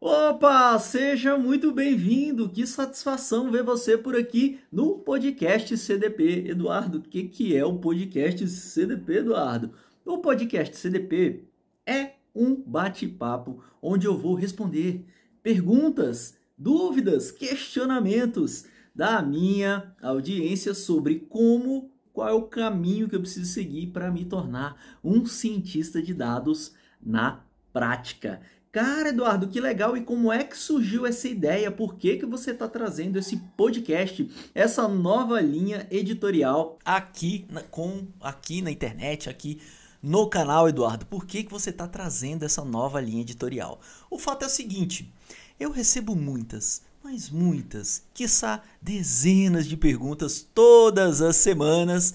Opa, seja muito bem-vindo. Que satisfação ver você por aqui no podcast CDP. Eduardo, o que é o podcast CDP, Eduardo? O podcast CDP é um bate-papo onde eu vou responder perguntas, dúvidas, questionamentos da minha audiência sobre qual é o caminho que eu preciso seguir para me tornar um cientista de dados na prática. Cara, Eduardo, que legal! E como é que surgiu essa ideia? Por que você está trazendo esse podcast, essa nova linha editorial aqui na internet, aqui no canal, Eduardo? Por que você está trazendo essa nova linha editorial? O fato é o seguinte, eu recebo muitas, mas muitas, quiçá dezenas de perguntas todas as semanas,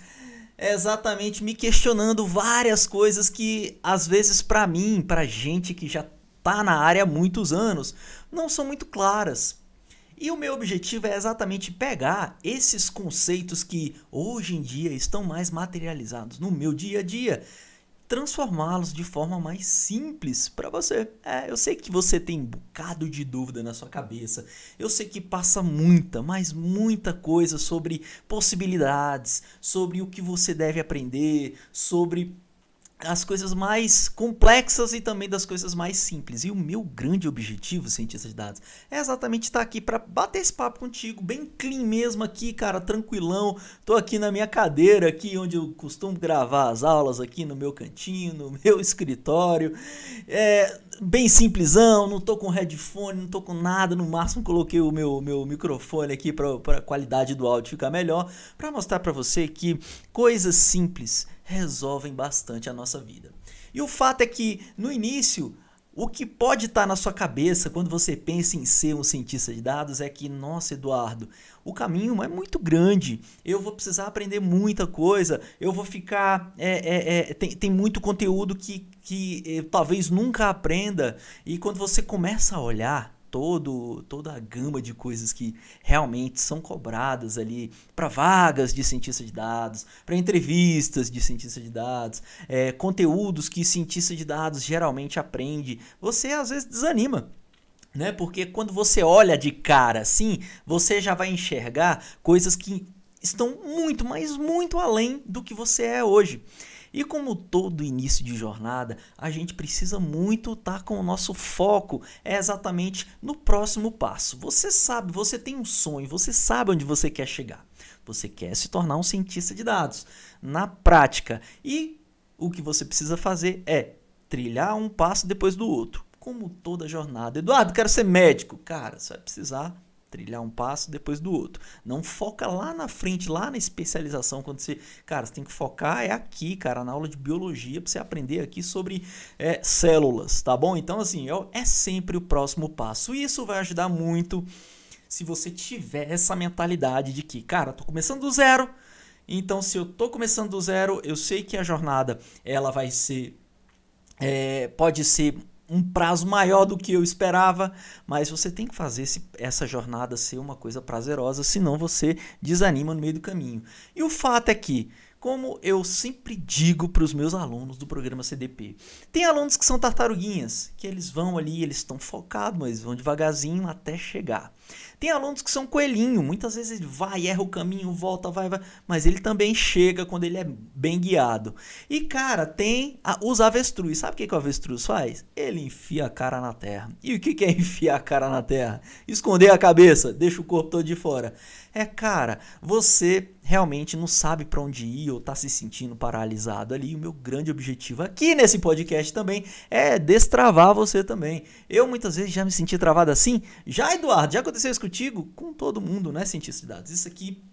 exatamente me questionando várias coisas que às vezes para mim, para gente que já tá na área há muitos anos, não são muito claras. E o meu objetivo é exatamente pegar esses conceitos que hoje em dia estão mais materializados no meu dia a dia, transformá-los de forma mais simples para você. Eu sei que você tem um bocado de dúvida na sua cabeça. Eu sei que passa muita, mas muita coisa sobre possibilidades, sobre o que você deve aprender, sobre as coisas mais complexas e também das coisas mais simples. E o meu grande objetivo, cientista de dados, é exatamente estar aqui para bater esse papo contigo, bem clean mesmo aqui, cara, tranquilão. Tô aqui na minha cadeira, aqui onde eu costumo gravar as aulas, aqui no meu cantinho, no meu escritório. Bem simplesão, não tô com headphone, não tô com nada, no máximo coloquei o meu microfone aqui para a qualidade do áudio ficar melhor, para mostrar para você que coisas simples resolvem bastante a nossa vida. E o fato é que, no início, o que pode estar na sua cabeça quando você pensa em ser um cientista de dados é que, nossa, Eduardo, o caminho é muito grande, eu vou precisar aprender muita coisa, eu vou ficar... tem muito conteúdo que eu talvez nunca aprenda, e quando você começa a olhar toda a gama de coisas que realmente são cobradas ali para vagas de cientista de dados, para entrevistas de cientista de dados, conteúdos que cientista de dados geralmente aprende, você às vezes desanima. Né? Porque quando você olha de cara assim, você já vai enxergar coisas que estão muito, mas muito além do que você é hoje. E como todo início de jornada, a gente precisa muito estar com o nosso foco exatamente no próximo passo. Você sabe, você tem um sonho, você sabe onde você quer chegar. Você quer se tornar um cientista de dados na prática. E o que você precisa fazer é trilhar um passo depois do outro. Como toda jornada. Eduardo, quero ser médico. Cara, você vai precisar trilhar um passo depois do outro. Não foca lá na frente, lá na especialização. Quando você tem que focar aqui, cara, na aula de biologia, para você aprender aqui sobre células, tá bom? Então, assim, é sempre o próximo passo. E isso vai ajudar muito se você tiver essa mentalidade de que, cara, tô começando do zero. Então, se eu tô começando do zero, eu sei que a jornada, ela vai ser... pode ser um prazo maior do que eu esperava, mas você tem que fazer essa jornada ser uma coisa prazerosa, senão você desanima no meio do caminho. E o fato é que, como eu sempre digo para os meus alunos do programa CDP, tem alunos que são tartaruguinhas, que eles vão ali, eles estão focados, mas vão devagarzinho até chegar. Tem alunos que são coelhinho, muitas vezes ele vai, erra o caminho, volta, vai, mas ele também chega quando ele é bem guiado. E cara, tem os avestruz, sabe o que o avestruz faz? Ele enfia a cara na terra. E o que é enfiar a cara na terra? Esconder a cabeça, deixa o corpo todo de fora. Cara, você realmente não sabe para onde ir ou tá se sentindo paralisado ali. E o meu grande objetivo aqui nesse podcast também é destravar você também. Eu muitas vezes já me senti travado assim. Já, Eduardo, já aconteceu isso contigo? Com todo mundo, né, cientista de dados? Isso aqui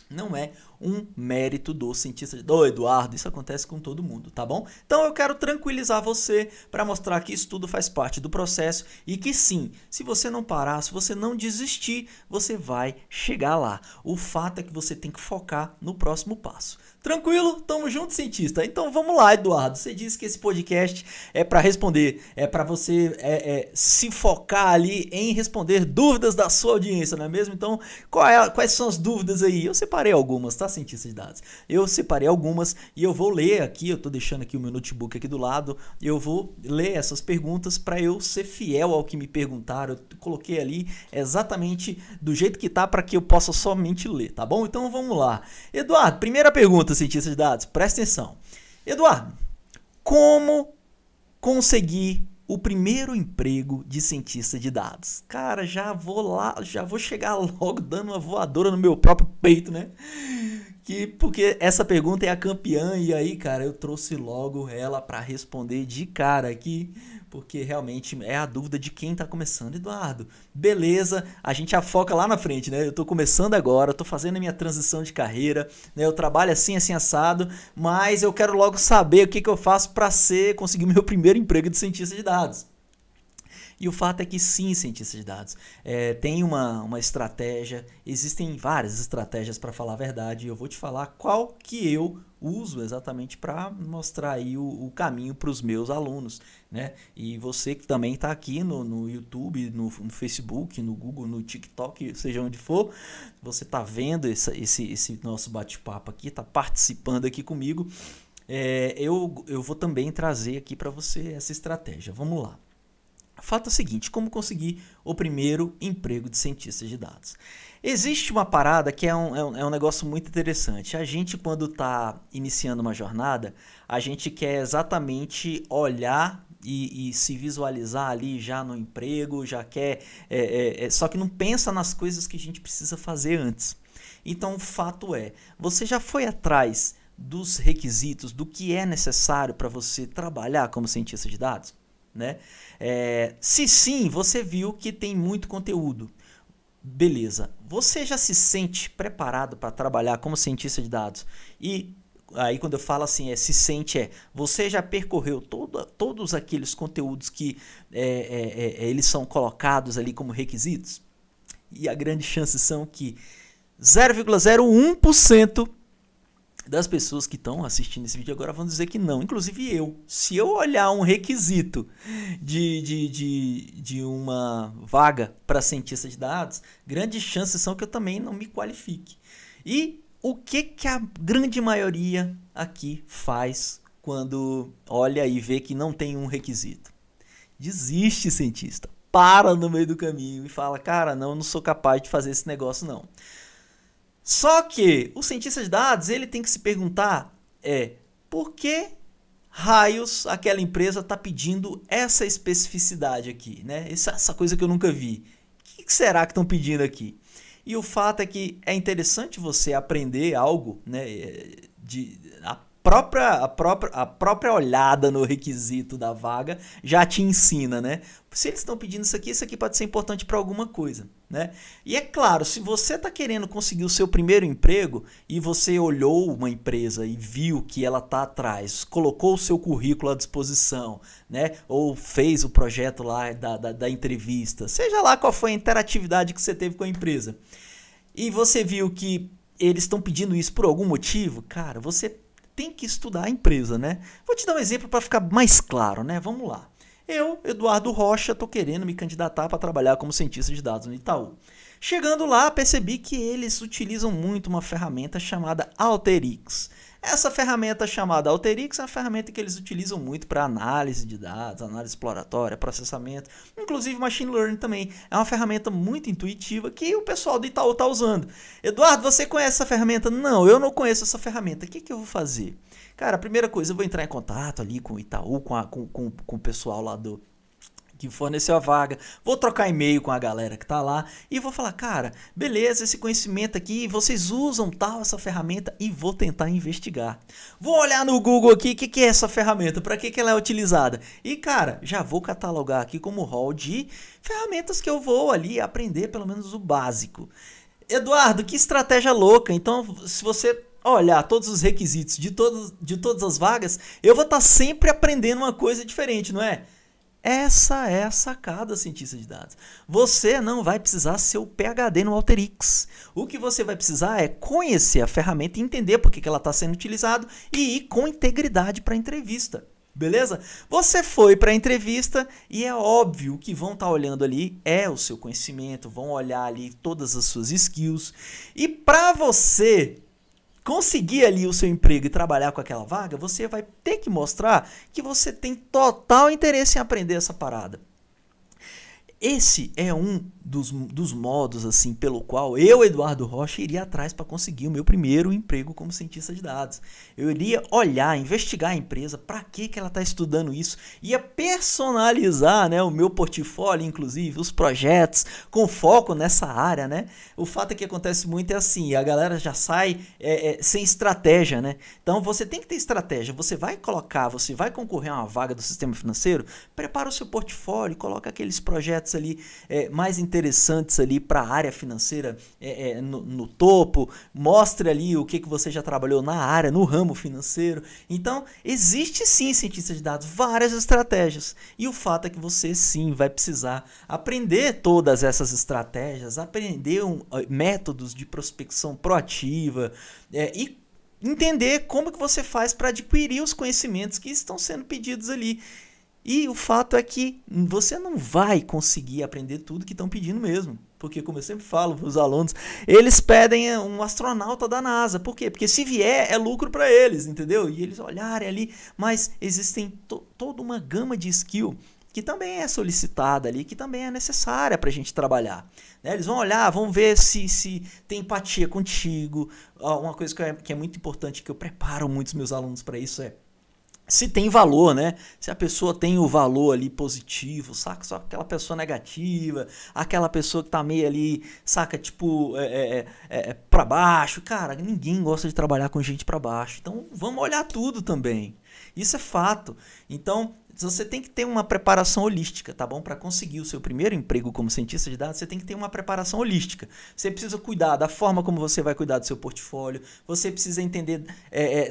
não é um mérito do cientista do Eduardo, isso acontece com todo mundo, tá bom? Então eu quero tranquilizar você para mostrar que isso tudo faz parte do processo e que sim, se você não parar, se você não desistir, você vai chegar lá. O fato é que você tem que focar no próximo passo. Tranquilo? Tamo junto, cientista. Então vamos lá, Eduardo. Você disse que esse podcast é para responder, é para você se focar ali em responder dúvidas da sua audiência, não é mesmo? Então, quais são as dúvidas aí? Eu separei algumas, tá, cientista de dados? Eu separei algumas e eu vou ler aqui, eu tô deixando aqui o meu notebook aqui do lado, eu vou ler essas perguntas para eu ser fiel ao que me perguntaram. Eu coloquei ali exatamente do jeito que tá para que eu possa somente ler, tá bom? Então vamos lá. Eduardo, primeira pergunta, cientista de dados, presta atenção. Eduardo, como conseguir o primeiro emprego de cientista de dados? Cara, já vou chegar logo dando uma voadora no meu próprio peito, né? Porque essa pergunta é a campeã e aí, cara, eu trouxe logo ela para responder de cara aqui, porque realmente é a dúvida de quem tá começando. Eduardo, beleza, a gente afoca lá na frente, né? Eu tô começando agora, eu tô fazendo a minha transição de carreira, né? Eu trabalho assim assado, mas eu quero logo saber o que eu faço para conseguir meu primeiro emprego de cientista de dados. E o fato é que sim, cientista de dados, tem uma estratégia, existem várias estratégias para falar a verdade, e eu vou te falar qual que eu uso exatamente para mostrar aí o caminho para os meus alunos, né? E você que também está aqui no YouTube, no Facebook, no Google, no TikTok, seja onde for, você está vendo esse nosso bate-papo aqui, está participando aqui comigo, eu vou também trazer aqui para você essa estratégia. Vamos lá. O fato é o seguinte, como conseguir o primeiro emprego de cientista de dados? Existe uma parada que é um negócio muito interessante. A gente, quando está iniciando uma jornada, a gente quer exatamente olhar e se visualizar ali já no emprego, já quer, só que não pensa nas coisas que a gente precisa fazer antes. Então, o fato é, você já foi atrás dos requisitos, do que é necessário para você trabalhar como cientista de dados? Né? Se sim, você viu que tem muito conteúdo. Beleza. Você já se sente preparado para trabalhar como cientista de dados? E aí quando eu falo assim, se sente, você já percorreu todos aqueles conteúdos que eles são colocados ali como requisitos? E a grande chance são que 0,01% das pessoas que estão assistindo esse vídeo agora vão dizer que não, inclusive eu. Se eu olhar um requisito de uma vaga para cientista de dados, grandes chances são que eu também não me qualifique. E o que a grande maioria aqui faz quando olha e vê que não tem um requisito? Desiste, cientista. Para no meio do caminho e fala, cara, não sou capaz de fazer esse negócio não. Só que o cientista de dados, ele tem que se perguntar por que raios aquela empresa está pedindo essa especificidade aqui, né? Essa coisa que eu nunca vi. O que será que estão pedindo aqui? E o fato é que é interessante você aprender algo, né? A própria olhada no requisito da vaga já te ensina, né? Se eles estão pedindo isso aqui pode ser importante para alguma coisa, né? E é claro, se você está querendo conseguir o seu primeiro emprego e você olhou uma empresa e viu que ela está atrás, colocou o seu currículo à disposição, né? Ou fez o projeto lá da entrevista, seja lá qual foi a interatividade que você teve com a empresa, e você viu que eles estão pedindo isso por algum motivo, cara, você tem que estudar a empresa, né? Vou te dar um exemplo para ficar mais claro, né? Vamos lá. Eu, Eduardo Rocha, estou querendo me candidatar para trabalhar como cientista de dados no Itaú. Chegando lá, percebi que eles utilizam muito uma ferramenta chamada Alteryx. Essa ferramenta chamada Alteryx é uma ferramenta que eles utilizam muito para análise de dados, análise exploratória, processamento, inclusive machine learning também. É uma ferramenta muito intuitiva que o pessoal do Itaú está usando. Eduardo, você conhece essa ferramenta? Não, eu não conheço essa ferramenta. O que eu vou fazer? Cara, a primeira coisa, eu vou entrar em contato ali com o Itaú, com o pessoal lá que forneceu a vaga, vou trocar e-mail com a galera que tá lá e vou falar, cara, beleza, esse conhecimento aqui, vocês usam essa ferramenta e vou tentar investigar. Vou olhar no Google aqui, o que é essa ferramenta, para que ela é utilizada? E, cara, já vou catalogar aqui como rol de ferramentas que eu vou ali aprender pelo menos o básico. Eduardo, que estratégia louca, então se você olhar todos os requisitos de todas as vagas, eu vou estar sempre aprendendo uma coisa diferente, não é? Essa é a sacada, cientista de dados. Você não vai precisar ser o PhD no Alteryx. O que você vai precisar é conhecer a ferramenta e entender por que ela está sendo utilizada e ir com integridade para a entrevista. Beleza? Você foi para a entrevista e é óbvio que vão estar olhando ali é o seu conhecimento, vão olhar ali todas as suas skills. E para você conseguir ali o seu emprego e trabalhar com aquela vaga, você vai ter que mostrar que você tem total interesse em aprender essa parada. Esse é um dos modos assim pelo qual eu, Eduardo Rocha, iria atrás para conseguir o meu primeiro emprego como cientista de dados. Eu iria olhar, investigar a empresa, para que ela está estudando isso, ia personalizar, né, o meu portfólio, inclusive, os projetos, com foco nessa área. Né? O fato é que acontece muito é assim, a galera já sai sem estratégia. Né? Então você tem que ter estratégia, você vai concorrer a uma vaga do sistema financeiro, prepara o seu portfólio, coloca aqueles projetos ali mais interessantes ali para a área financeira no topo, mostre ali o que você já trabalhou na área, no ramo financeiro. Então, existe sim, cientista de dados, várias estratégias. E o fato é que você sim vai precisar aprender todas essas estratégias, aprender métodos de prospecção proativa e entender como que você faz para adquirir os conhecimentos que estão sendo pedidos ali. E o fato é que você não vai conseguir aprender tudo que estão pedindo mesmo. Porque, como eu sempre falo para os alunos, eles pedem um astronauta da NASA. Por quê? Porque se vier, é lucro para eles, entendeu? E eles olharem ali, mas existem toda uma gama de skill que também é solicitada ali, que também é necessária para a gente trabalhar. Né? Eles vão olhar, vão ver se tem empatia contigo. Uma coisa que é muito importante, que eu preparo muitos meus alunos para isso se tem valor, né? Se a pessoa tem o valor ali positivo, saca? Só aquela pessoa negativa, aquela pessoa que tá meio ali, saca? Tipo, pra baixo. Cara, ninguém gosta de trabalhar com gente pra baixo. Então, vamos olhar tudo também. Isso é fato. Então, você tem que ter uma preparação holística, tá bom? Para conseguir o seu primeiro emprego como cientista de dados, você tem que ter uma preparação holística. Você precisa cuidar da forma como você vai cuidar do seu portfólio, você precisa entender,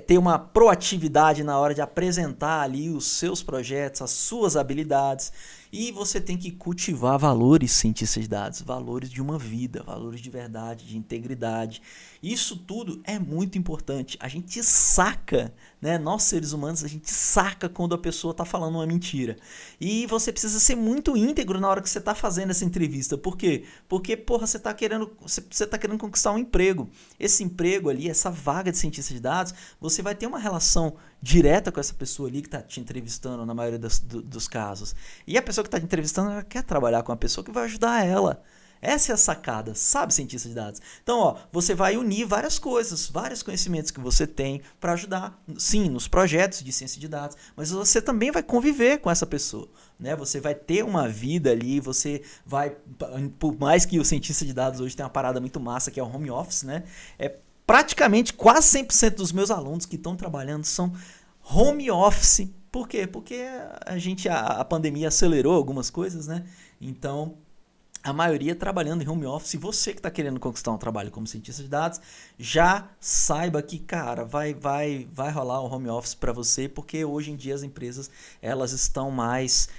ter uma proatividade na hora de apresentar ali os seus projetos, as suas habilidades. E você tem que cultivar valores, cientista de dados, valores de uma vida, valores de verdade, de integridade. Isso tudo é muito importante. A gente saca, né? Nós seres humanos, a gente saca quando a pessoa está falando uma mentira. E você precisa ser muito íntegro na hora que você está fazendo essa entrevista. Por quê? Porque, porra, você está querendo conquistar um emprego. Esse emprego ali, essa vaga de cientista de dados, você vai ter uma relação direta com essa pessoa ali que está te entrevistando na maioria dos casos. E a pessoa que está te entrevistando, ela quer trabalhar com uma pessoa que vai ajudar ela. Essa é a sacada, sabe, cientista de dados? Então, ó, você vai unir várias coisas, vários conhecimentos que você tem para ajudar, sim, nos projetos de ciência de dados, mas você também vai conviver com essa pessoa, né? Você vai ter uma vida ali, você vai, por mais que o cientista de dados hoje tem uma parada muito massa, que é o home office, né? Praticamente quase 100% dos meus alunos que estão trabalhando são home office. Por quê? Porque a pandemia acelerou algumas coisas, né? Então, a maioria trabalhando em home office. E você que está querendo conquistar um trabalho como cientista de dados, já saiba que, cara, vai rolar um home office para você, porque hoje em dia as empresas elas estão mais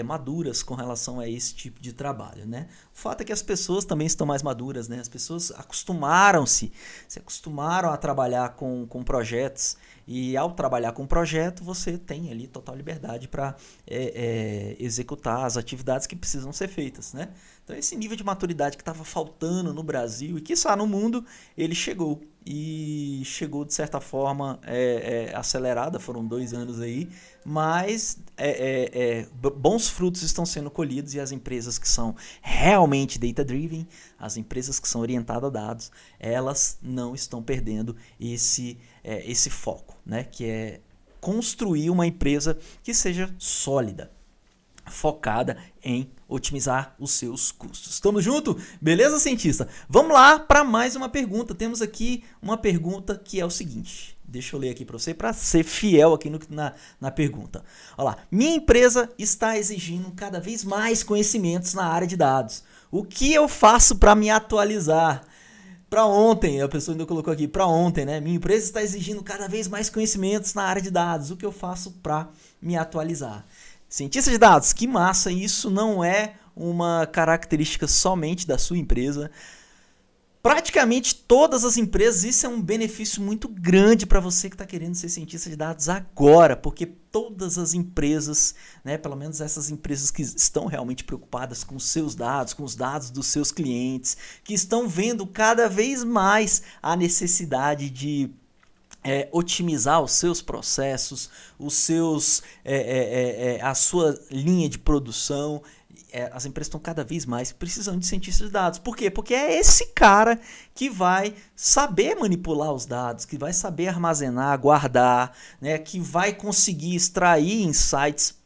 maduras com relação a esse tipo de trabalho, né? O fato é que as pessoas também estão mais maduras, né? As pessoas se acostumaram a trabalhar com projetos. E ao trabalhar com um projeto, você tem ali total liberdade para executar as atividades que precisam ser feitas, né? Então esse nível de maturidade que estava faltando no Brasil e quiçá no mundo, ele chegou. E chegou de certa forma acelerada, foram 2 anos aí, mas bons frutos estão sendo colhidos e as empresas que são realmente data-driven, as empresas que são orientadas a dados, elas não estão perdendo esse foco, né? Que é construir uma empresa que seja sólida, focada em otimizar os seus custos. Estamos junto? Beleza, cientista? Vamos lá para mais uma pergunta. Temos aqui uma pergunta que é o seguinte. Deixa eu ler aqui para você, para ser fiel aqui na pergunta. Olha lá. Minha empresa está exigindo cada vez mais conhecimentos na área de dados. O que eu faço para me atualizar? Para ontem, a pessoa ainda colocou aqui, para ontem, né? Minha empresa está exigindo cada vez mais conhecimentos na área de dados. O que eu faço para me atualizar? Cientista de dados, que massa! Isso não é uma característica somente da sua empresa. Praticamente todas as empresas, isso é um benefício muito grande para você que está querendo ser cientista de dados agora, porque todas as empresas, né, pelo menos essas empresas que estão realmente preocupadas com os seus dados, com os dados dos seus clientes, que estão vendo cada vez mais a necessidade de otimizar os seus processos, a sua linha de produção. As empresas estão cada vez mais precisando de cientistas de dados. Por quê? Porque é esse cara que vai saber manipular os dados, que vai saber armazenar, guardar, né, que vai conseguir extrair insights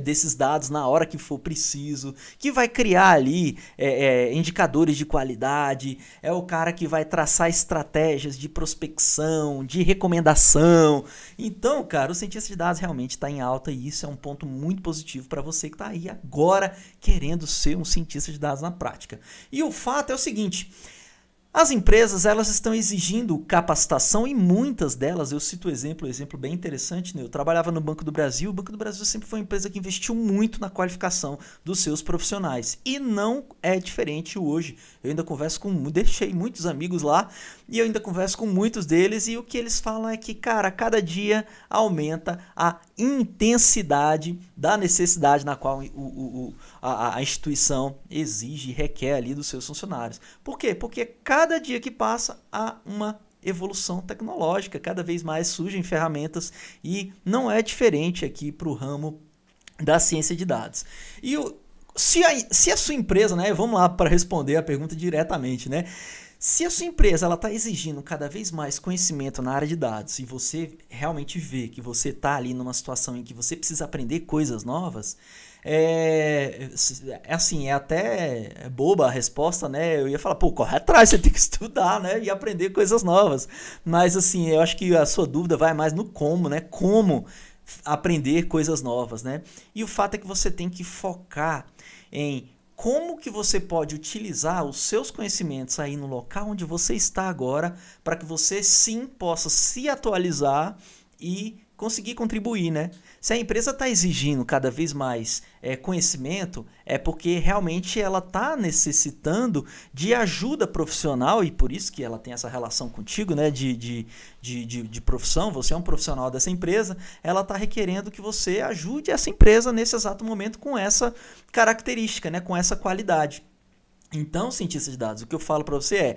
desses dados na hora que for preciso, que vai criar ali indicadores de qualidade, é o cara que vai traçar estratégias de prospecção, de recomendação. Então, cara, o cientista de dados realmente está em alta e isso é um ponto muito positivo para você que está aí agora querendo ser um cientista de dados na prática. E o fato é o seguinte: as empresas, elas estão exigindo capacitação e muitas delas, eu cito um exemplo bem interessante, né? Eu trabalhava no Banco do Brasil, o Banco do Brasil sempre foi uma empresa que investiu muito na qualificação dos seus profissionais e não é diferente hoje. Eu ainda deixei muitos amigos lá e eu ainda converso com muitos deles e o que eles falam é que, cara, cada dia aumenta a intensidade da necessidade na qual a instituição exige e requer ali dos seus funcionários. Por quê? Porque cada dia que passa há uma evolução tecnológica, cada vez mais surgem ferramentas e não é diferente aqui para o ramo da ciência de dados. E se a sua empresa, né, vamos lá para responder a pergunta diretamente, né? Se a sua empresa está exigindo cada vez mais conhecimento na área de dados e você realmente vê que você está ali numa situação em que você precisa aprender coisas novas, é até boba a resposta, né? Eu ia falar, pô, corre atrás, você tem que estudar, né? E aprender coisas novas. Mas assim, eu acho que a sua dúvida vai mais no como, né? Como aprender coisas novas, né? E o fato é que você tem que focar em como que você pode utilizar os seus conhecimentos aí no local onde você está agora para que você sim possa se atualizar e conseguir contribuir, né? Se a empresa está exigindo cada vez mais conhecimento, é porque realmente ela está necessitando de ajuda profissional e por isso que ela tem essa relação contigo, né? De profissão, você é um profissional dessa empresa, ela está requerendo que você ajude essa empresa nesse exato momento com essa característica, né? Com essa qualidade. Então, cientista de dados, o que eu falo para você é: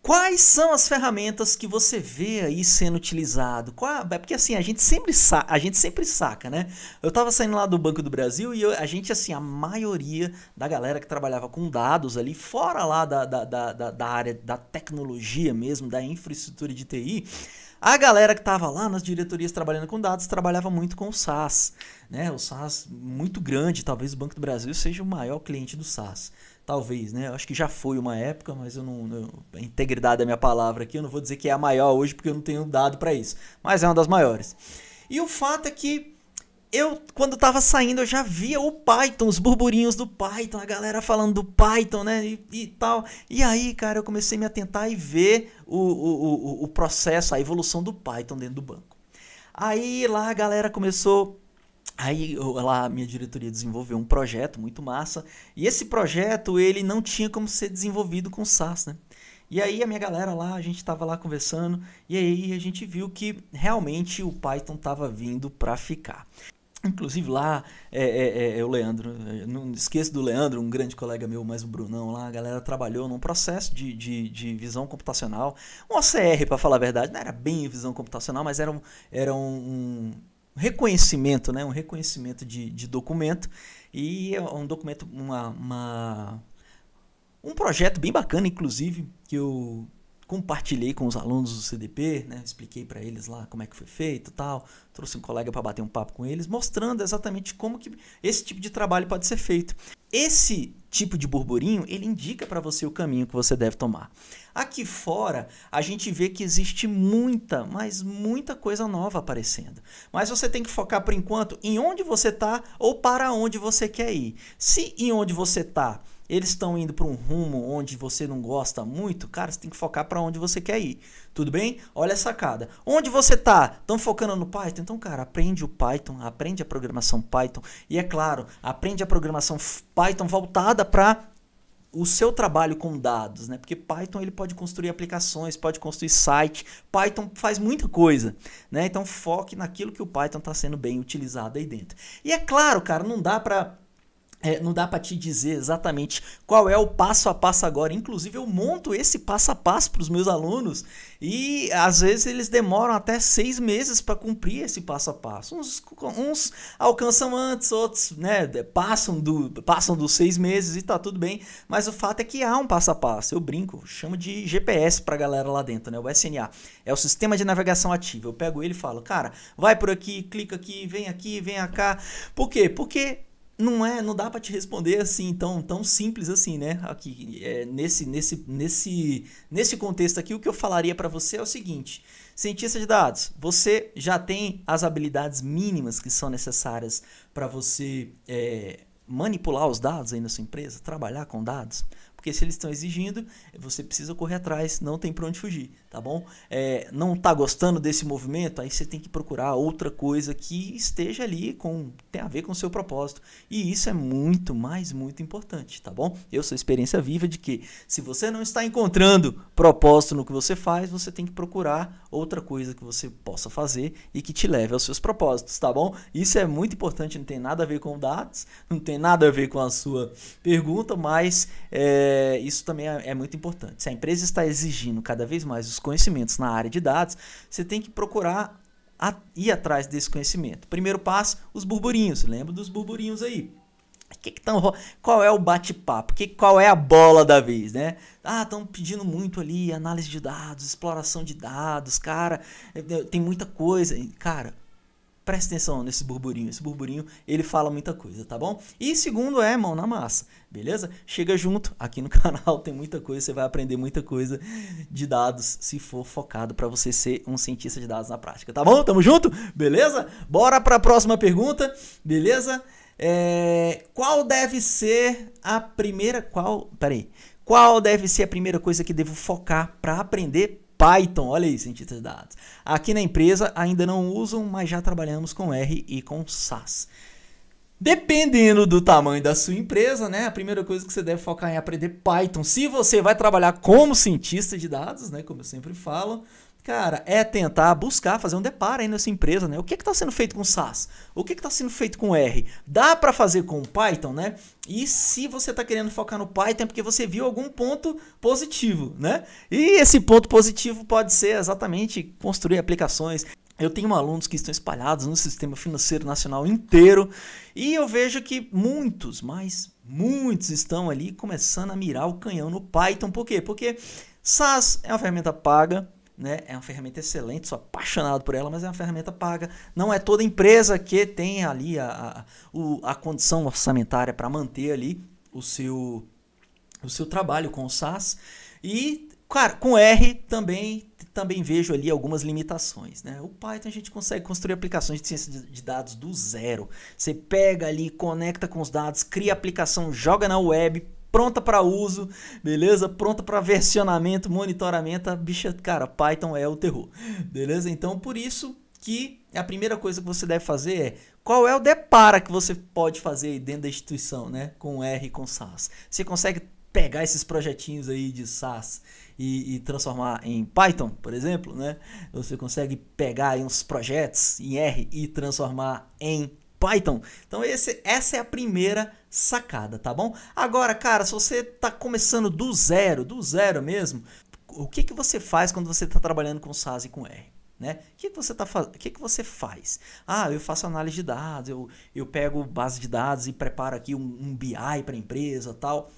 quais são as ferramentas que você vê aí sendo utilizado? Porque assim, a gente sempre saca, né? Eu tava saindo lá do Banco do Brasil e a maioria da galera que trabalhava com dados ali, fora lá da área da tecnologia mesmo, da infraestrutura de TI, a galera que estava lá nas diretorias trabalhando com dados trabalhava muito com o SaaS, né? O SaaS muito grande, talvez o Banco do Brasil seja o maior cliente do SaaS. Talvez, né? Eu acho que já foi uma época, mas a integridade da minha palavra aqui, eu não vou dizer que é a maior hoje porque eu não tenho dado para isso, mas é uma das maiores. E o fato é que quando estava saindo, eu já via o Python, os burburinhos do Python, a galera falando do Python, né, e tal. E aí, cara, eu comecei a me atentar e ver o processo, a evolução do Python dentro do banco. Aí lá a galera começou... Aí lá a minha diretoria desenvolveu um projeto muito massa, e esse projeto ele não tinha como ser desenvolvido com SaaS, né? E aí a minha galera lá, a gente estava lá conversando, e aí a gente viu que realmente o Python estava vindo para ficar. Inclusive lá, o Leandro, não esqueço do Leandro, um grande colega meu, mais o Brunão lá, a galera trabalhou num processo de visão computacional, um OCR para falar a verdade, não era bem visão computacional, mas era um reconhecimento, né? Um reconhecimento de documento e um documento, um projeto bem bacana, inclusive, que eu compartilhei com os alunos do CDP, né? Expliquei para eles lá como é que foi feito e tal, trouxe um colega para bater um papo com eles, mostrando exatamente como que esse tipo de trabalho pode ser feito. Esse tipo de burburinho, ele indica para você o caminho que você deve tomar. Aqui fora, a gente vê que existe muita coisa nova aparecendo. Mas você tem que focar, por enquanto, em onde você está ou para onde você quer ir. Se em onde você está eles estão indo para um rumo onde você não gosta muito, cara, você tem que focar para onde você quer ir. Tudo bem? Olha a sacada. Onde você tá? Estão focando no Python? Então, cara, aprende o Python, aprende a programação Python e, é claro, aprende a programação Python voltada para o seu trabalho com dados, né? Porque Python ele pode construir aplicações, pode construir site, Python faz muita coisa, né? Então foque naquilo que o Python está sendo bem utilizado aí dentro. E é claro, cara, não dá para te dizer exatamente qual é o passo a passo agora. Inclusive eu monto esse passo a passo para os meus alunos e às vezes eles demoram até 6 meses para cumprir esse passo a passo. Uns alcançam antes, outros, né, passam dos 6 meses e tá tudo bem. Mas o fato é que há um passo a passo. Eu brinco, chamo de GPS para a galera lá dentro, né? O SNA é o Sistema de Navegação Ativa. Eu pego ele e falo, cara, vai por aqui, clica aqui, vem cá. Por quê? Porque não dá para te responder assim tão simples assim, né? Aqui, nesse contexto aqui, o que eu falaria para você é o seguinte: cientista de dados, você já tem as habilidades mínimas que são necessárias para você manipular os dados aí na sua empresa, trabalhar com dados? Porque se eles estão exigindo, você precisa correr atrás, não tem para onde fugir, tá bom? Não está gostando desse movimento, aí você tem que procurar outra coisa que esteja ali, tem a ver com o seu propósito. E isso é muito, mas muito importante, tá bom? Eu sou experiência viva de que se você não está encontrando propósito no que você faz, você tem que procurar outra coisa que você possa fazer e que te leve aos seus propósitos, tá bom? Isso é muito importante, não tem nada a ver com dados, não tem nada a ver com a sua pergunta, mas isso também é muito importante. Se a empresa está exigindo cada vez mais os conhecimentos na área de dados, você tem que procurar ir atrás desse conhecimento. Primeiro passo, os burburinhos. Lembra dos burburinhos aí? Qual é o bate-papo? Qual é a bola da vez, né? Estão pedindo muito ali análise de dados, exploração de dados, cara, tem muita coisa. Cara, presta atenção nesse burburinho. Esse burburinho, ele fala muita coisa, tá bom? E segundo mão na massa, beleza? Chega junto, aqui no canal tem muita coisa, você vai aprender muita coisa de dados se for focado para você ser um cientista de dados na prática, tá bom? Tamo junto? Beleza? Bora para a próxima pergunta, beleza? Qual deve ser a primeira coisa que devo focar para aprender Python? Olha aí, cientista de dados. Aqui na empresa ainda não usam, mas já trabalhamos com R e com SAS. Dependendo do tamanho da sua empresa, né? A primeira coisa que você deve focar é em aprender Python. Se você vai trabalhar como cientista de dados, né? Como eu sempre falo, cara, é tentar buscar, fazer um deparo aí nessa empresa, né? O que está sendo feito com SAS? O que está sendo feito com R? Dá para fazer com Python, né? E se você está querendo focar no Python é porque você viu algum ponto positivo, né? E esse ponto positivo pode ser exatamente construir aplicações. Eu tenho alunos que estão espalhados no sistema financeiro nacional inteiro e eu vejo que muitos estão ali começando a mirar o canhão no Python. Por quê? Porque SAS é uma ferramenta paga, né? É uma ferramenta excelente, sou apaixonado por ela, mas é uma ferramenta paga. Não é toda empresa que tem ali a condição orçamentária para manter ali o seu trabalho com o SAS. E, cara, com R também vejo ali algumas limitações, né? O Python a gente consegue construir aplicações de ciência de dados do zero. Você pega ali, conecta com os dados, cria aplicação, joga na web, pronta para uso, beleza? Pronta para versionamento, monitoramento. A bicha, cara, Python é o terror, beleza? Então, por isso que a primeira coisa que você deve fazer é qual é o depara que você pode fazer aí dentro da instituição, né? Com R e com SAS. Você consegue pegar esses projetinhos aí de SAS e transformar em Python, por exemplo, né? Você consegue pegar aí uns projetos em R e transformar em Python. Então essa é a primeira sacada, tá bom? Agora, cara, se você tá começando do zero mesmo, o que você faz quando você está trabalhando com SAS e com R? Né? O que você faz? Eu faço análise de dados, eu pego base de dados e preparo aqui um BI para a empresa, tal.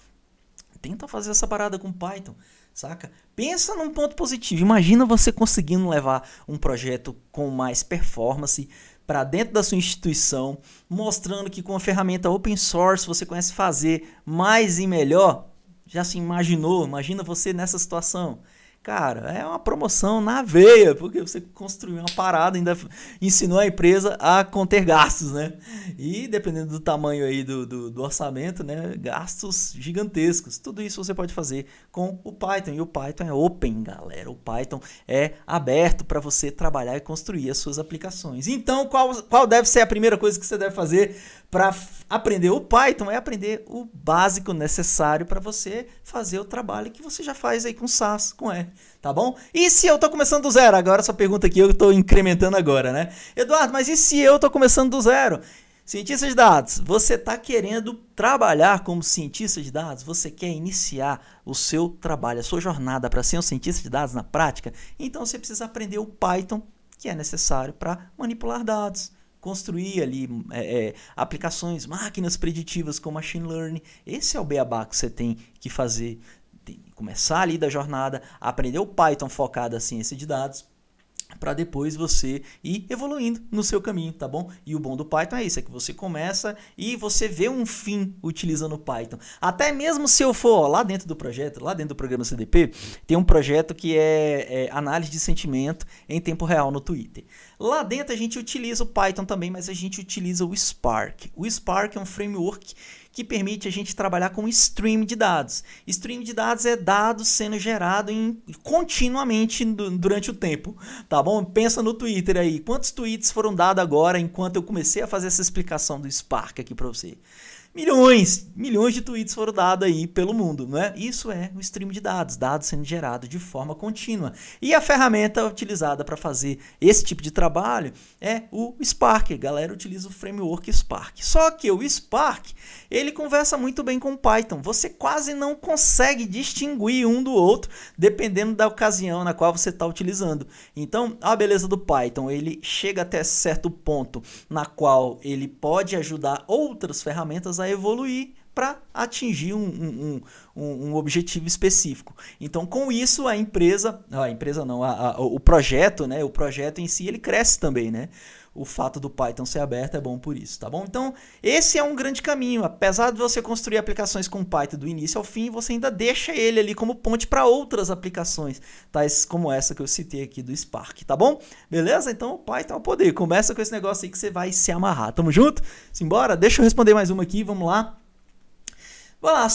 Tenta fazer essa parada com Python, saca? Pensa num ponto positivo. Imagina você conseguindo levar um projeto com mais performance para dentro da sua instituição, mostrando que com a ferramenta open source você conhece fazer mais e melhor. Já se imaginou? Imagina você nessa situação. Cara, é uma promoção na veia, porque você construiu uma parada, ainda ensinou a empresa a conter gastos, né? E dependendo do tamanho aí do orçamento, né? Gastos gigantescos. Tudo isso você pode fazer com o Python. E o Python é open, galera. O Python é aberto para você trabalhar e construir as suas aplicações. Então, qual deve ser a primeira coisa que você deve fazer para aprender o Python? É aprender o básico necessário para você fazer o trabalho que você já faz aí com SAS, com R, tá bom? E se eu tô começando do zero? Agora essa pergunta aqui eu tô incrementando agora, né? Eduardo, mas e se eu tô começando do zero? Cientista de dados, você está querendo trabalhar como cientista de dados? Você quer iniciar o seu trabalho, a sua jornada para ser um cientista de dados na prática? Então você precisa aprender o Python, que é necessário para manipular dados, construir ali aplicações, máquinas preditivas com machine learning. Esse é o beabá que você tem que fazer, começar ali da jornada, aprender o Python focado na ciência de dados, para depois você ir evoluindo no seu caminho, tá bom? E o bom do Python é isso, é que você começa e você vê um fim utilizando o Python. Até mesmo se eu for lá dentro do projeto, lá dentro do programa CDP, tem um projeto que é análise de sentimento em tempo real no Twitter. Lá dentro a gente utiliza o Python também, mas a gente utiliza o Spark. O Spark é um framework que permite a gente trabalhar com stream de dados. Stream de dados é dados sendo gerado continuamente durante o tempo, tá bom? Pensa no Twitter aí, quantos tweets foram dados agora enquanto eu comecei a fazer essa explicação do Spark aqui para você? Milhões de tweets foram dados aí pelo mundo, né? Isso é o stream de dados, dados sendo gerados de forma contínua. E a ferramenta utilizada para fazer esse tipo de trabalho é o Spark. A galera utiliza o framework Spark. Só que o Spark, ele conversa muito bem com o Python. Você quase não consegue distinguir um do outro, dependendo da ocasião na qual você está utilizando. Então, a beleza do Python, ele chega até certo ponto na qual ele pode ajudar outras ferramentas a evoluir para atingir um objetivo específico. Então, com isso, o projeto, né? O projeto em si, ele cresce também, né? O fato do Python ser aberto é bom por isso, tá bom? Então, esse é um grande caminho. Apesar de você construir aplicações com Python do início ao fim, você ainda deixa ele ali como ponte para outras aplicações, tais como essa que eu citei aqui do Spark, tá bom? Beleza? Então, o Python é o poder. Começa com esse negócio aí que você vai se amarrar. Tamo junto? Simbora? Deixa eu responder mais uma aqui, vamos lá. Vamos lá,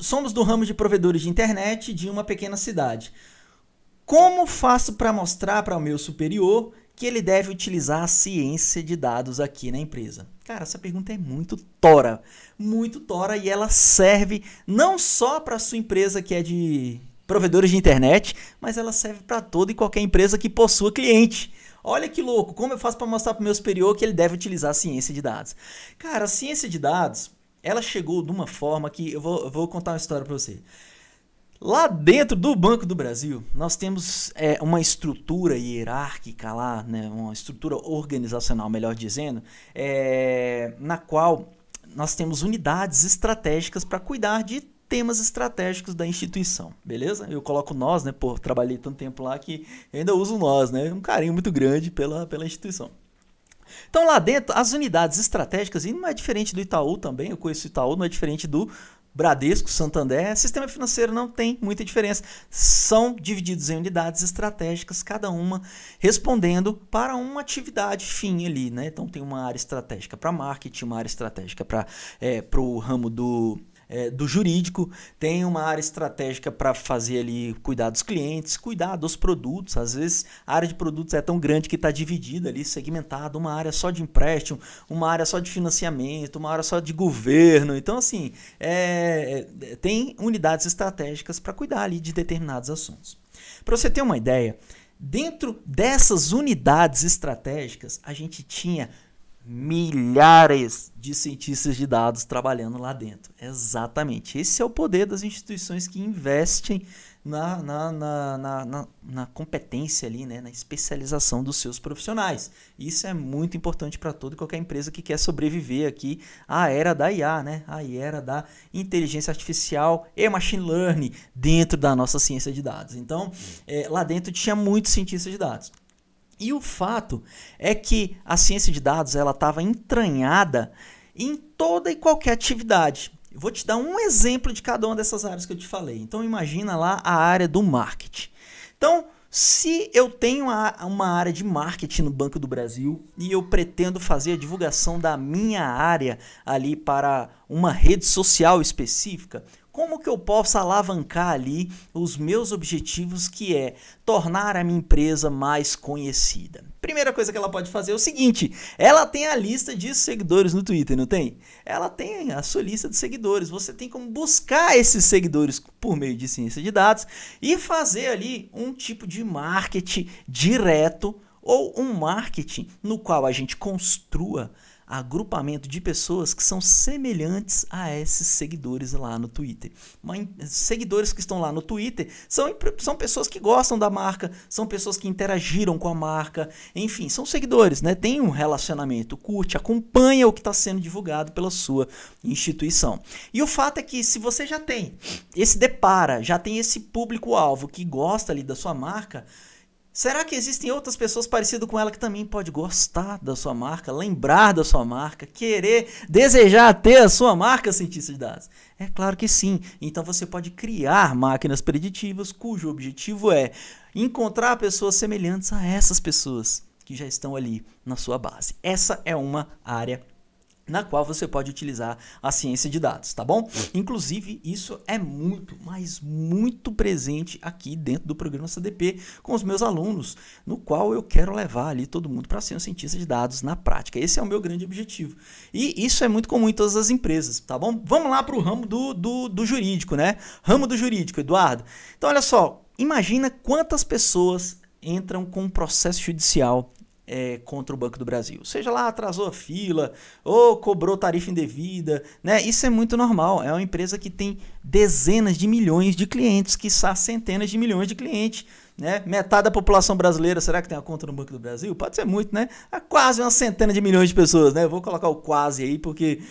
somos do ramo de provedores de internet de uma pequena cidade. Como faço para mostrar para o meu superior que ele deve utilizar a ciência de dados aqui na empresa? Cara, essa pergunta é muito tora, e ela serve não só para a sua empresa que é de provedores de internet, mas ela serve para toda e qualquer empresa que possua cliente. Olha que louco, como eu faço para mostrar para o meu superior que ele deve utilizar a ciência de dados? Cara, a ciência de dados, ela chegou de uma forma que eu vou contar uma história para você. Lá dentro do Banco do Brasil, nós temos uma estrutura hierárquica lá, né, uma estrutura organizacional, melhor dizendo, na qual nós temos unidades estratégicas para cuidar de temas estratégicos da instituição, beleza? Eu coloco nós, né, pô, trabalhei tanto tempo lá que eu ainda uso nós, né, um carinho muito grande pela instituição. Então lá dentro, as unidades estratégicas, e não é diferente do Itaú também, eu conheço o Itaú, não é diferente do Bradesco, Santander, sistema financeiro não tem muita diferença. São divididos em unidades estratégicas, cada uma respondendo para uma atividade fim ali, né? Então tem uma área estratégica para marketing, uma área estratégica para o ramo do jurídico, tem uma área estratégica para fazer ali, cuidar dos clientes, cuidar dos produtos. Às vezes a área de produtos é tão grande que está dividida ali, segmentada, uma área só de empréstimo, uma área só de financiamento, uma área só de governo. Então assim, tem unidades estratégicas para cuidar ali de determinados assuntos. Para você ter uma ideia, dentro dessas unidades estratégicas, a gente tinha milhares de cientistas de dados trabalhando lá dentro. Exatamente. Esse é o poder das instituições que investem na competência ali, né, na especialização dos seus profissionais. Isso é muito importante para toda e qualquer empresa que quer sobreviver aqui à era da IA, né, a era da inteligência artificial e machine learning dentro da nossa ciência de dados. Então, lá dentro tinha muitos cientistas de dados. E o fato é que a ciência de dados ela estava entranhada em toda e qualquer atividade. Eu vou te dar um exemplo de cada uma dessas áreas que eu te falei. Então imagina lá a área do marketing. Então, se eu tenho uma área de marketing no Banco do Brasil e eu pretendo fazer a divulgação da minha área ali para uma rede social específica, como que eu posso alavancar ali os meus objetivos, que é tornar a minha empresa mais conhecida? Primeira coisa que ela pode fazer é o seguinte: ela tem a lista de seguidores no Twitter, não tem? Ela tem a sua lista de seguidores. Você tem como buscar esses seguidores por meio de ciência de dados e fazer ali um tipo de marketing direto, ou um marketing no qual a gente construa agrupamento de pessoas que são semelhantes a esses seguidores lá no Twitter. Seguidores que estão lá no Twitter são pessoas que gostam da marca, são pessoas que interagiram com a marca, enfim, são seguidores, né? Tem um relacionamento, curte, acompanha o que está sendo divulgado pela sua instituição. E o fato é que, se você já tem já tem esse público-alvo que gosta ali da sua marca, será que existem outras pessoas parecidas com ela que também pode gostar da sua marca, lembrar da sua marca, querer, desejar ter a sua marca, cientista de dados? É claro que sim. Então você pode criar máquinas preditivas cujo objetivo é encontrar pessoas semelhantes a essas pessoas que já estão ali na sua base. Essa é uma área na qual você pode utilizar a ciência de dados, tá bom? Inclusive, isso é muito, mas muito presente aqui dentro do programa CDP com os meus alunos, no qual eu quero levar ali todo mundo para ser um cientista de dados na prática. Esse é o meu grande objetivo. E isso é muito comum em todas as empresas, tá bom? Vamos lá para o ramo do jurídico, né? Ramo do jurídico, Eduardo. Então, olha só, imagina quantas pessoas entram com um processo judicial contra o Banco do Brasil. Seja lá, atrasou a fila, ou cobrou tarifa indevida, né? Isso é muito normal. É uma empresa que tem dezenas de milhões de clientes, quiçá centenas de milhões de clientes, né? Metade da população brasileira, será que tem uma conta no Banco do Brasil? Pode ser muito, né? É quase uma centena de milhões de pessoas, né? Eu vou colocar o quase aí, porque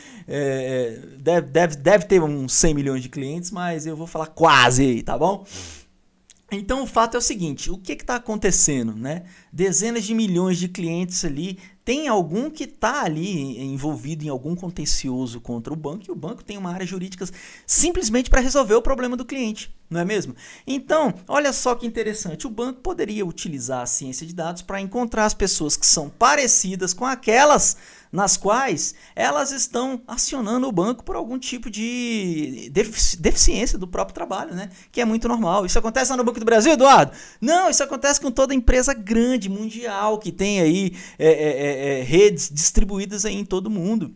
deve ter uns 100 milhões de clientes, mas eu vou falar quase aí, tá bom? Então o fato é o seguinte: o que está acontecendo, né? Dezenas de milhões de clientes ali, tem algum que está ali envolvido em algum contencioso contra o banco, e o banco tem uma área jurídica simplesmente para resolver o problema do cliente, não é mesmo? Então, olha só que interessante: o banco poderia utilizar a ciência de dados para encontrar as pessoas que são parecidas com aquelas nas quais elas estão acionando o banco por algum tipo de deficiência do próprio trabalho, né? Que é muito normal. Isso acontece lá no Banco do Brasil, Eduardo? Não, isso acontece com toda empresa grande, mundial, que tem aí redes distribuídas aí em todo o mundo.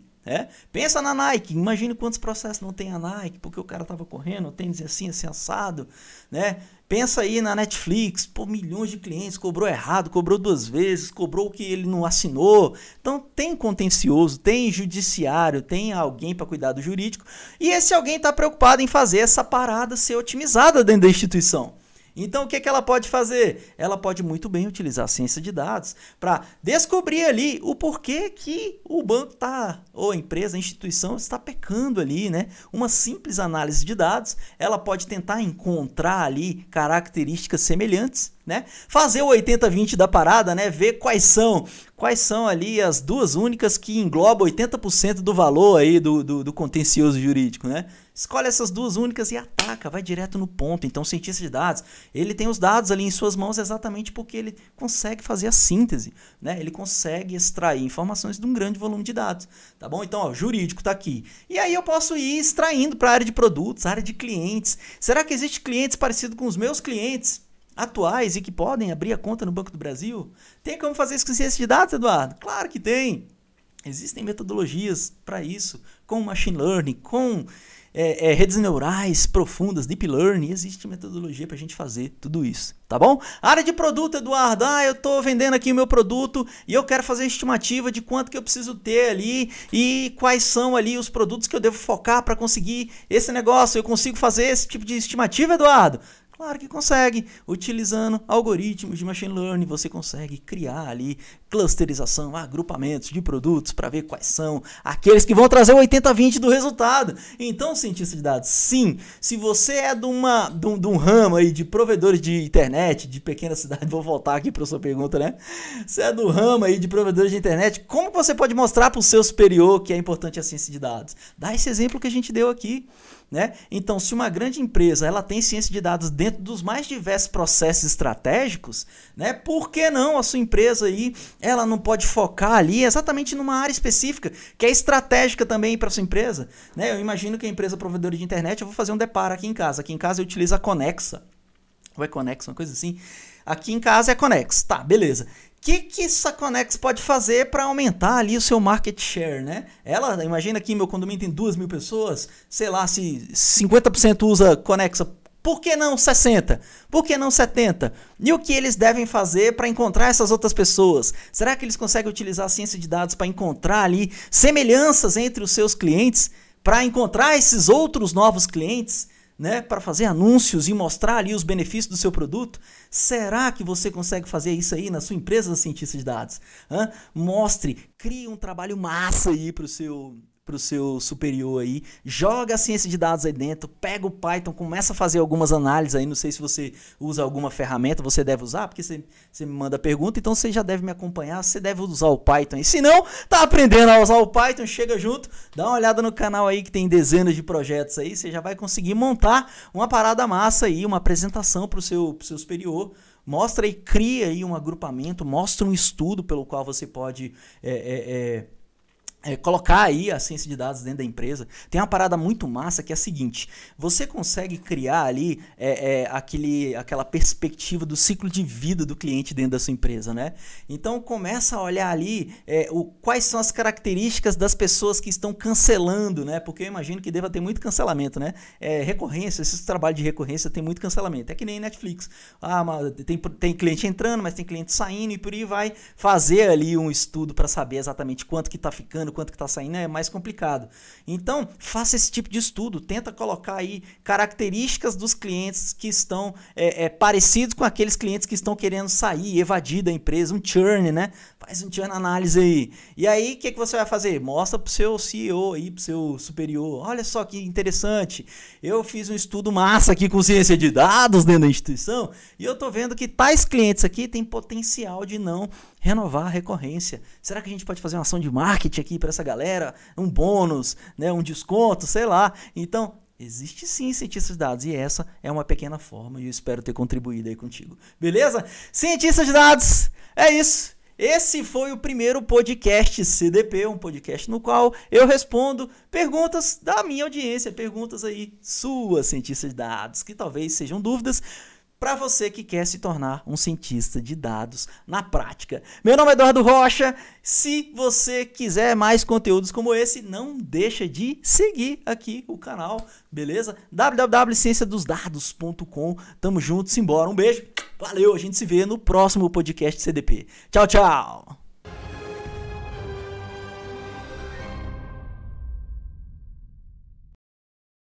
Pensa na Nike, imagine quantos processos não tem a Nike, porque o cara estava correndo, tênis assim assado, né? Pensa aí na Netflix, pô, milhões de clientes, cobrou errado, cobrou 2 vezes, cobrou o que ele não assinou. Então tem contencioso, tem judiciário, tem alguém para cuidar do jurídico, e esse alguém está preocupado em fazer essa parada ser otimizada dentro da instituição. Então o que ela pode fazer? Ela pode muito bem utilizar a ciência de dados para descobrir ali o porquê que o banco está, ou a empresa, a instituição está pecando ali, né? Uma simples análise de dados, ela pode tentar encontrar ali características semelhantes, né? Fazer o 80-20 da parada, né? Ver quais são ali as duas únicas que englobam 80% do valor aí do contencioso jurídico, né? Escolhe essas duas únicas e ataca, vai direto no ponto. Então o cientista de dados, ele tem os dados ali em suas mãos exatamente porque ele consegue fazer a síntese, né? Ele consegue extrair informações de um grande volume de dados, tá bom? Então, ó, jurídico tá aqui. E aí eu posso ir extraindo para a área de produtos, área de clientes. Será que existe clientes parecidos com os meus clientes atuais e que podem abrir a conta no Banco do Brasil? Tem como fazer isso com ciência de dados, Eduardo? Claro que tem. Existem metodologias para isso, com machine learning, com redes neurais profundas, deep learning. Existe metodologia para a gente fazer tudo isso, tá bom? Área de produto, Eduardo. Eu estou vendendo aqui o meu produto e eu quero fazer estimativa de quanto que eu preciso ter ali e quais são ali os produtos que eu devo focar para conseguir esse negócio. Eu consigo fazer esse tipo de estimativa, Eduardo? Claro que consegue. Utilizando algoritmos de machine learning, você consegue criar ali clusterização, agrupamentos de produtos para ver quais são aqueles que vão trazer o 80-20 do resultado. Então, cientista de dados, sim, se você é de um ramo aí de provedores de internet, de pequena cidade, vou voltar aqui para a sua pergunta, né? Você é do ramo aí de provedores de internet, como você pode mostrar para o seu superior que é importante a ciência de dados? Dá esse exemplo que a gente deu aqui. né? Então, se uma grande empresa ela tem ciência de dados dentro dos mais diversos processos estratégicos, né? Por que não a sua empresa aí, ela não pode focar ali exatamente numa área específica, que é estratégica também para sua empresa, né? Eu imagino que a empresa provedora de internet, eu vou fazer um deparo aqui em casa. Aqui em casa eu utilizo a Conexa, ou é Conexa, uma coisa assim. Aqui em casa é Conex, tá, beleza. O que essa Conex pode fazer para aumentar ali o seu market share, né? Ela, imagina que meu condomínio tem 2.000 pessoas, sei lá, se 50% usa Conexa, por que não 60%? Por que não 70%? E o que eles devem fazer para encontrar essas outras pessoas? Será que eles conseguem utilizar a ciência de dados para encontrar ali semelhanças entre os seus clientes, para encontrar esses outros novos clientes? Né, para fazer anúncios e mostrar ali os benefícios do seu produto? Será que você consegue fazer isso aí na sua empresa de cientista de dados? Mostre, crie um trabalho massa aí para o seu superior aí, joga a ciência de dados aí dentro, pega o Python, começa a fazer algumas análises aí, não sei se você usa alguma ferramenta, você deve usar, porque você me manda pergunta, então você já deve me acompanhar, você deve usar o Python aí. Se não, tá aprendendo a usar o Python, chega junto, dá uma olhada no canal aí que tem dezenas de projetos aí, você já vai conseguir montar uma parada massa aí, uma apresentação para o seu superior. Mostra e cria aí um agrupamento, mostra um estudo pelo qual você pode colocar aí a ciência de dados dentro da empresa. Tem uma parada muito massa que é a seguinte: você consegue criar ali aquela perspectiva do ciclo de vida do cliente dentro da sua empresa, né? Então começa a olhar ali quais são as características das pessoas que estão cancelando, né? Porque eu imagino que deva ter muito cancelamento, né? Recorrência, esse trabalho de recorrência tem muito cancelamento. É que nem Netflix. Tem cliente entrando, mas tem cliente saindo, e por aí vai. Fazer ali um estudo para saber exatamente quanto que está ficando, quanto que está saindo, é mais complicado. Então, faça esse tipo de estudo, tenta colocar aí características dos clientes que estão parecidos com aqueles clientes que estão querendo sair, evadir da empresa, um churn, né? Faz um churn análise aí. E aí, o que você vai fazer? Mostra pro seu CEO aí, pro seu superior, olha só que interessante, eu fiz um estudo massa aqui com ciência de dados dentro da instituição, e eu tô vendo que tais clientes aqui têm potencial de não renovar a recorrência. Será que a gente pode fazer uma ação de marketing aqui para essa galera? Um bônus, né? Um desconto, sei lá. Então, existe sim cientista de dados, e essa é uma pequena forma, e eu espero ter contribuído aí contigo. Beleza? Cientista de dados, é isso. Esse foi o primeiro podcast CDP, um podcast no qual eu respondo perguntas da minha audiência, perguntas aí suas, cientistas de dados, que talvez sejam dúvidas para você que quer se tornar um cientista de dados na prática. Meu nome é Eduardo Rocha. Se você quiser mais conteúdos como esse, não deixa de seguir aqui o canal, beleza? www.cienciadosdados.com. Tamo junto, simbora. Um beijo, valeu, a gente se vê no próximo podcast CDP. Tchau, tchau!